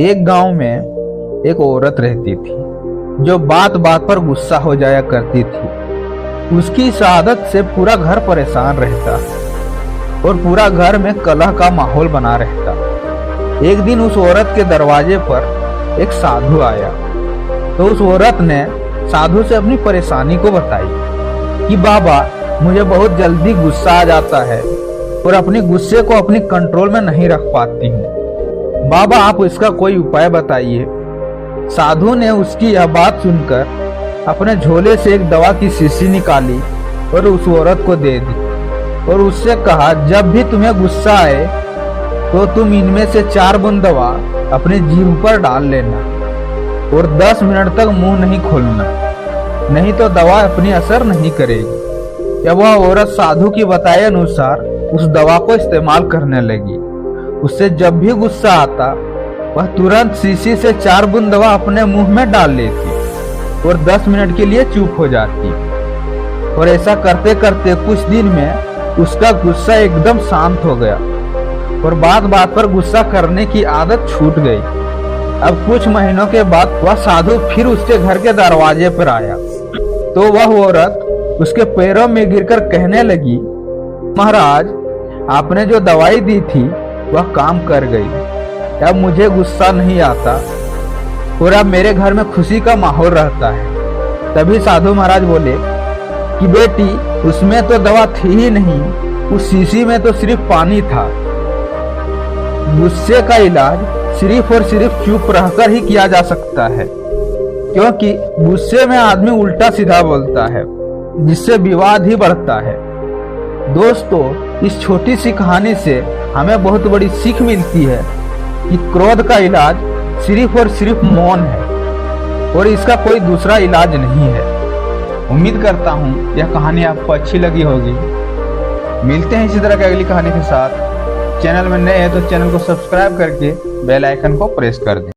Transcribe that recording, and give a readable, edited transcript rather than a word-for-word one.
एक गांव में एक औरत रहती थी जो बात बात पर गुस्सा हो जाया करती थी। उसकी इस आदत से पूरा घर परेशान रहता और पूरा घर में कलह का माहौल बना रहता। एक दिन उस औरत के दरवाजे पर एक साधु आया तो उस औरत ने साधु से अपनी परेशानी को बताई कि बाबा, मुझे बहुत जल्दी गुस्सा आ जाता है और अपने गुस्से को अपनी कंट्रोल में नहीं रख पाती हूँ। बाबा, आप इसका कोई उपाय बताइए। साधु ने उसकी यह बात सुनकर अपने झोले से एक दवा की शीशी निकाली और उस औरत को दे दी और उससे कहा, जब भी तुम्हें गुस्सा आए तो तुम इनमें से 4 बूंद दवा अपने जीभ पर डाल लेना और 10 मिनट तक मुंह नहीं खोलना, नहीं तो दवा अपनी असर नहीं करेगी। जब वह औरत साधु की बताए अनुसार उस दवा को इस्तेमाल करने लगी, उससे जब भी गुस्सा आता वह तुरंत शीशी से 4 बूंद दवा अपने मुंह में डाल लेती और 10 मिनट के लिए चुप हो जाती। और ऐसा करते करते कुछ दिन में उसका गुस्सा एकदम शांत हो गया और बात बात पर गुस्सा करने की आदत छूट गई। अब कुछ महीनों के बाद वह साधु फिर उसके घर के दरवाजे पर आया तो वह औरत उसके पैरों में गिरकर कहने लगी, महाराज, आपने जो दवाई दी थी वह काम कर गई। अब मुझे गुस्सा नहीं आता और अब मेरे घर में खुशी का माहौल रहता है। तभी साधु महाराज बोले कि बेटी, उसमें तो दवा थी ही नहीं, उस शीशी में तो सिर्फ पानी था। गुस्से का इलाज सिर्फ और सिर्फ चुप रहकर ही किया जा सकता है, क्योंकि गुस्से में आदमी उल्टा सीधा बोलता है जिससे विवाद ही बढ़ता है। दोस्तों, इस छोटी सी कहानी से हमें बहुत बड़ी सीख मिलती है कि क्रोध का इलाज सिर्फ और सिर्फ मौन है और इसका कोई दूसरा इलाज नहीं है। उम्मीद करता हूँ यह कहानी आपको अच्छी लगी होगी। मिलते हैं इसी तरह की अगली कहानी के साथ। चैनल में नए हैं तो चैनल को सब्सक्राइब करके बेल आइकन को प्रेस कर दें।